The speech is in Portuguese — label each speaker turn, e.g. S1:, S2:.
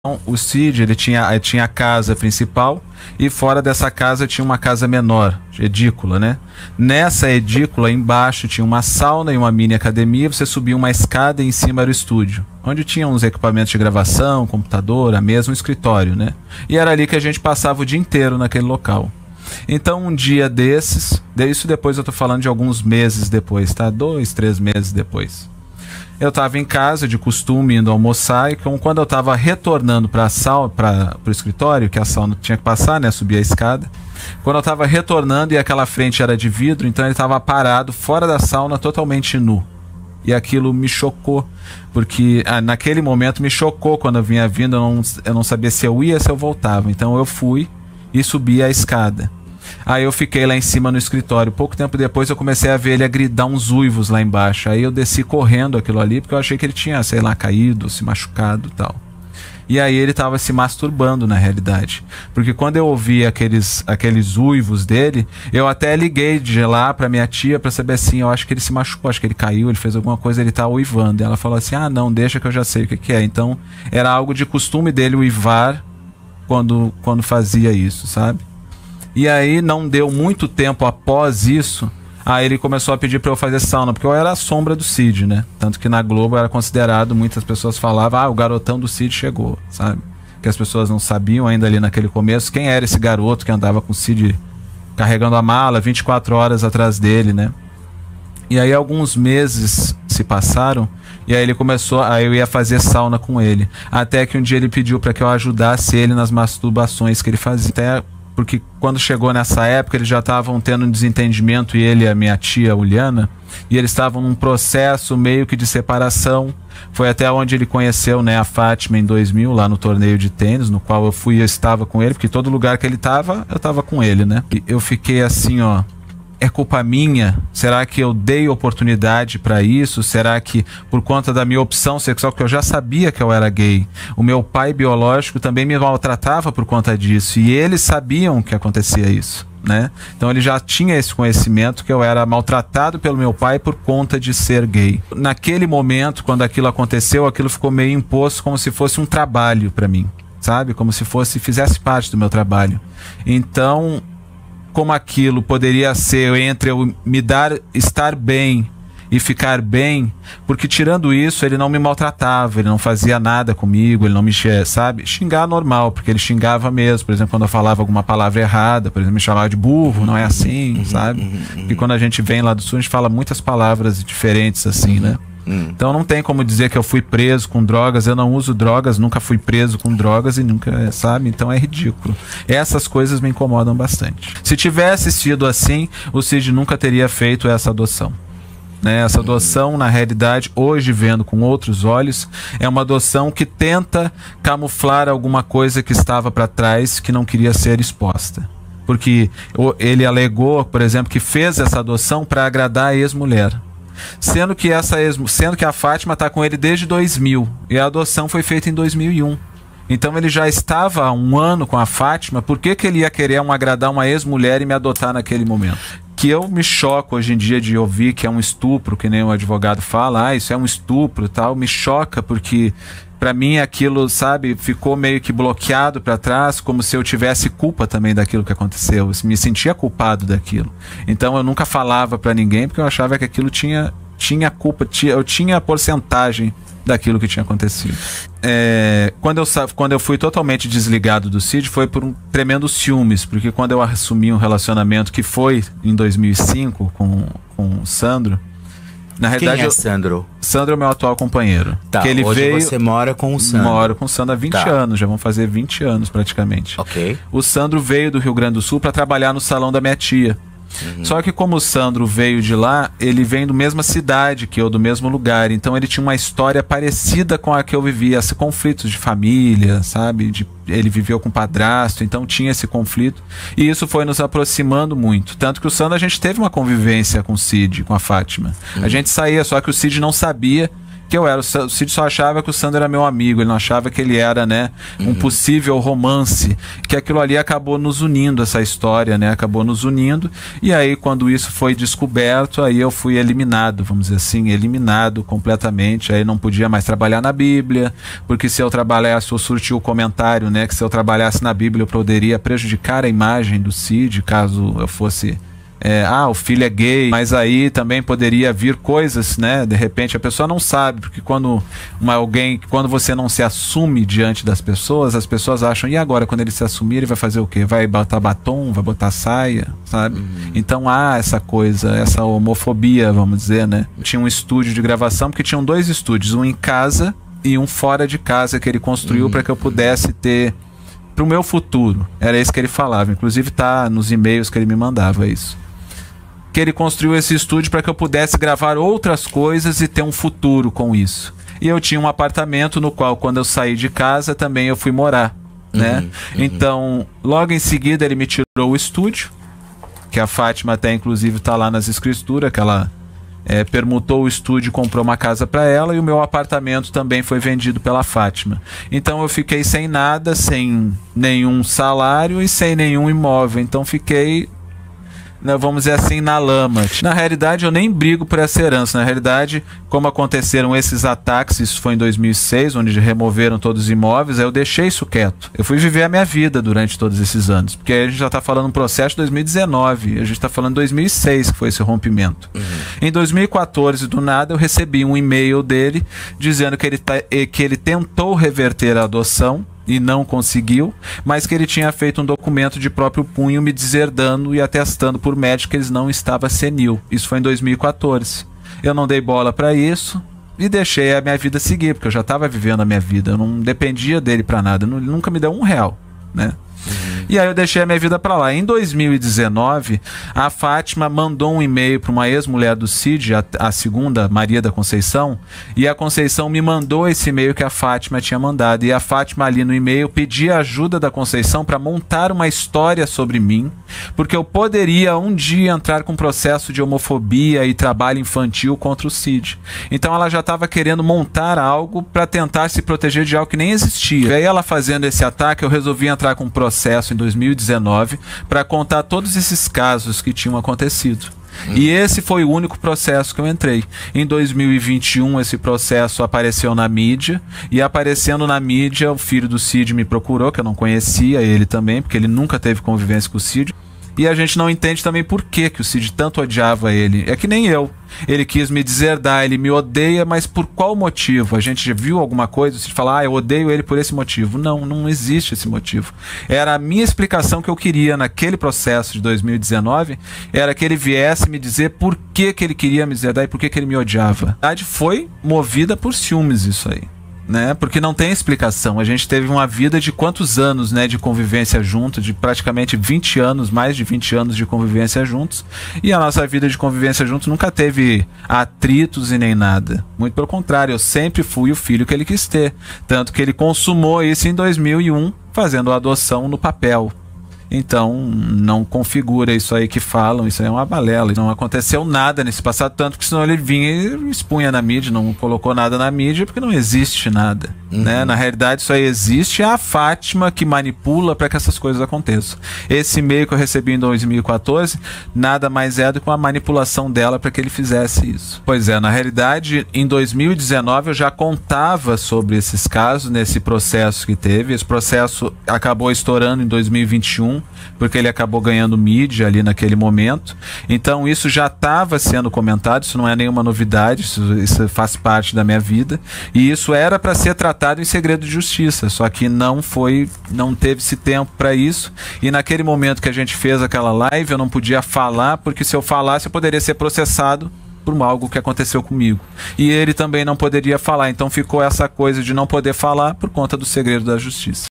S1: O Cid, ele tinha a casa principal e fora dessa casa tinha uma casa menor, edícula, né? Nessa edícula, embaixo tinha uma sauna e uma mini academia, você subia uma escada e em cima era o estúdio, onde tinha uns equipamentos de gravação, computador, a mesa, um escritório, né? E era ali que a gente passava o dia inteiro naquele local. Então um dia desses, isso depois eu tô falando de alguns meses depois, tá? 2, 3 meses depois. Eu estava em casa, de costume, indo almoçar, e quando eu estava retornando para o escritório, que a sauna tinha que passar, né, subir a escada, quando eu estava retornando e aquela frente era de vidro, então ele estava parado fora da sauna, totalmente nu. E aquilo me chocou, porque naquele momento me chocou quando eu vinha vindo, eu não sabia se eu ia ou se eu voltava. Então eu fui e subi a escada. Aí eu fiquei lá em cima no escritório. Pouco tempo depois eu comecei a ver ele dar uns uivos lá embaixo. Aí eu desci correndo aquilo ali, porque eu achei que ele tinha, sei lá, caído, se machucado e tal. E aí ele estava se masturbando na realidade. Porque quando eu ouvi aqueles uivos dele, eu até liguei de lá pra minha tia pra saber assim, eu acho que ele se machucou, acho que ele caiu, ele fez alguma coisa, ele tá uivando. E ela falou assim, ah não, deixa que eu já sei o que é. Então era algo de costume dele uivar quando fazia isso, sabe? E aí não deu muito tempo após isso, aí ele começou a pedir para eu fazer sauna, porque eu era a sombra do Cid, né? Tanto que na Globo era considerado, muitas pessoas falavam, ah, o garotão do Cid chegou, sabe? Que as pessoas não sabiam ainda ali naquele começo quem era esse garoto que andava com o Cid carregando a mala 24 horas atrás dele, né? E aí alguns meses se passaram, e aí ele começou, aí eu ia fazer sauna com ele. Até que um dia ele pediu para que eu ajudasse ele nas masturbações que ele fazia. Até porque quando chegou nessa época eles já estavam tendo um desentendimento, e ele e a minha tia Uliana, e eles estavam num processo meio que de separação. Foi até onde ele conheceu, né, a Fátima em 2000, lá no torneio de tênis, no qual eu fui e eu estava com ele, porque todo lugar que ele estava, eu estava com ele, né? E eu fiquei assim, ó, é culpa minha? Será que eu dei oportunidade para isso? Será que por conta da minha opção sexual, que eu já sabia que eu era gay, o meu pai biológico também me maltratava por conta disso, e eles sabiam que acontecia isso, né? Então ele já tinha esse conhecimento que eu era maltratado pelo meu pai por conta de ser gay. Naquele momento, quando aquilo aconteceu, aquilo ficou meio imposto como se fosse um trabalho para mim, sabe? Como se fizesse parte do meu trabalho. Então, como aquilo poderia ser entre eu estar bem e ficar bem, porque tirando isso ele não me maltratava, ele não fazia nada comigo, ele não me, sabe, xingar normal, porque ele xingava mesmo, por exemplo, quando eu falava alguma palavra errada, por exemplo, me chamava de burro, não é assim, sabe? E quando a gente vem lá do sul, a gente fala muitas palavras diferentes assim, né? Então não tem como dizer que eu fui preso com drogas, eu não uso drogas, nunca fui preso com drogas e nunca, sabe? Então é ridículo. Essas coisas me incomodam bastante. Se tivesse sido assim, o Cid nunca teria feito essa adoção, né? Essa adoção, na realidade, hoje vendo com outros olhos, é uma adoção que tenta camuflar alguma coisa que estava para trás, que não queria ser exposta. Porque ele alegou, por exemplo, que fez essa adoção para agradar a ex-mulher. Sendo que a Fátima está com ele desde 2000 e a adoção foi feita em 2001. Então ele já estava há um ano com a Fátima. Por que ele ia querer agradar uma ex-mulher e me adotar naquele momento? Que eu me choco hoje em dia de ouvir que é um estupro, que nem o advogado fala, ah, isso é um estupro e tal, me choca porque para mim aquilo, sabe, ficou meio que bloqueado para trás, como se eu tivesse culpa também daquilo que aconteceu, eu me sentia culpado daquilo. Então eu nunca falava para ninguém, porque eu achava que aquilo tinha culpa, eu tinha a porcentagem daquilo que tinha acontecido. Quando eu fui totalmente desligado do Cid, foi por um tremendo ciúmes, porque quando eu assumi um relacionamento que foi em 2005 com o Sandro, na realidade,
S2: quem é Sandro?
S1: Sandro é o meu atual companheiro.
S2: Tá,
S1: que ele
S2: hoje você mora com o Sandro.
S1: Moro com o Sandro há 20 anos, já vão fazer 20 anos praticamente.
S2: Ok.
S1: O Sandro veio do Rio Grande do Sul para trabalhar no salão da minha tia. Só que como o Sandro veio de lá, ele vem da mesma cidade que eu, do mesmo lugar. Então ele tinha uma história parecida com a que eu vivia, esses conflitos de família, sabe? Ele viveu com padrasto, então tinha esse conflito. E isso foi nos aproximando muito. Tanto que o Sandro, a gente teve uma convivência com o Cid, com a Fátima. A gente saía, só que o Cid não sabia que eu era. O Cid só achava que o Sandro era meu amigo, ele não achava que ele era, né, um possível romance, que aquilo ali acabou nos unindo, essa história, né, acabou nos unindo, e aí quando isso foi descoberto, aí eu fui eliminado, vamos dizer assim, eliminado completamente, aí não podia mais trabalhar na Bíblia, porque se eu trabalhasse, eu surti o comentário, né, que se eu trabalhasse na Bíblia eu poderia prejudicar a imagem do Cid, caso eu fosse... o filho é gay, mas aí também poderia vir coisas, né? De repente a pessoa não sabe, porque quando você não se assume diante das pessoas, as pessoas acham, e agora quando ele se assumir, ele vai fazer o quê? Vai botar batom, vai botar saia, sabe? Então há essa coisa, essa homofobia, vamos dizer, né? Tinha um estúdio de gravação, porque tinham 2 estúdios, um em casa e um fora de casa que ele construiu para que eu pudesse ter pro meu futuro. Era isso que ele falava, inclusive tá nos e-mails que ele me mandava isso. Que ele construiu esse estúdio para que eu pudesse gravar outras coisas e ter um futuro com isso. E eu tinha um apartamento no qual, quando eu saí de casa, também eu fui morar, né? Então, logo em seguida, ele me tirou o estúdio, que a Fátima até, inclusive, está lá nas escrituras, que ela permutou o estúdio e comprou uma casa para ela, e o meu apartamento também foi vendido pela Fátima. Então, eu fiquei sem nada, sem nenhum salário e sem nenhum imóvel. Então, fiquei... vamos dizer assim, na lama. Na realidade, eu nem brigo por essa herança. Na realidade, como aconteceram esses ataques, isso foi em 2006, onde removeram todos os imóveis, aí eu deixei isso quieto. Eu fui viver a minha vida durante todos esses anos. Porque aí a gente já está falando um processo de 2019, a gente está falando de 2006, que foi esse rompimento. Em 2014, do nada, eu recebi um e-mail dele dizendo que ele tentou reverter a adoção, e não conseguiu, mas que ele tinha feito um documento de próprio punho me deserdando e atestando por médico que ele não estava senil. Isso foi em 2014. Eu não dei bola para isso e deixei a minha vida seguir, porque eu já estava vivendo a minha vida, eu não dependia dele para nada, ele nunca me deu R$1, né? E aí eu deixei a minha vida para lá. Em 2019, a Fátima mandou um e-mail para uma ex-mulher do Cid, a segunda, Maria da Conceição, e a Conceição me mandou esse e-mail que a Fátima tinha mandado. E a Fátima ali no e-mail pedia ajuda da Conceição para montar uma história sobre mim, porque eu poderia um dia entrar com processo de homofobia e trabalho infantil contra o Cid. Então ela já estava querendo montar algo para tentar se proteger de algo que nem existia. E aí ela fazendo esse ataque, eu resolvi entrar com um processo em 2019 para contar todos esses casos que tinham acontecido. E esse foi o único processo que eu entrei. Em 2021 esse processo apareceu na mídia, e aparecendo na mídia o filho do Cid me procurou, que eu não conhecia ele também, porque ele nunca teve convivência com o Cid. E a gente não entende também por que o Cid tanto odiava ele. É que nem eu. Ele quis me deserdar, ele me odeia, mas por qual motivo? A gente já viu alguma coisa? O Cid fala, eu odeio ele por esse motivo. Não, não existe esse motivo. Era a minha explicação que eu queria naquele processo de 2019, era que ele viesse me dizer por que ele queria me deserdar e por que ele me odiava. A verdade foi movida por ciúmes isso aí. Né? Porque não tem explicação. A gente teve uma vida de quantos anos, né, de convivência junto, de praticamente 20 anos, mais de 20 anos de convivência juntos, e a nossa vida de convivência juntos nunca teve atritos e nem nada. Muito pelo contrário, eu sempre fui o filho que ele quis ter. Tanto que ele consumou isso em 2001, fazendo a adoção no papel. Então, não configura isso aí que falam, isso aí é uma balela. Não aconteceu nada nesse passado, tanto que senão ele vinha e expunha na mídia, não colocou nada na mídia, porque não existe nada. Né? Na realidade, isso aí existe, é a Fátima que manipula para que essas coisas aconteçam. Esse e-mail que eu recebi em 2014, nada mais é do que uma manipulação dela para que ele fizesse isso. Pois é, na realidade, em 2019 eu já contava sobre esses casos, nesse processo que teve. Esse processo acabou estourando em 2021, porque ele acabou ganhando mídia ali naquele momento. Então isso já estava sendo comentado, isso não é nenhuma novidade, isso faz parte da minha vida, e isso era para ser tratado em segredo de justiça, só que não teve esse tempo para isso, e naquele momento que a gente fez aquela live eu não podia falar, porque se eu falasse eu poderia ser processado por algo que aconteceu comigo, e ele também não poderia falar, então ficou essa coisa de não poder falar por conta do segredo da justiça.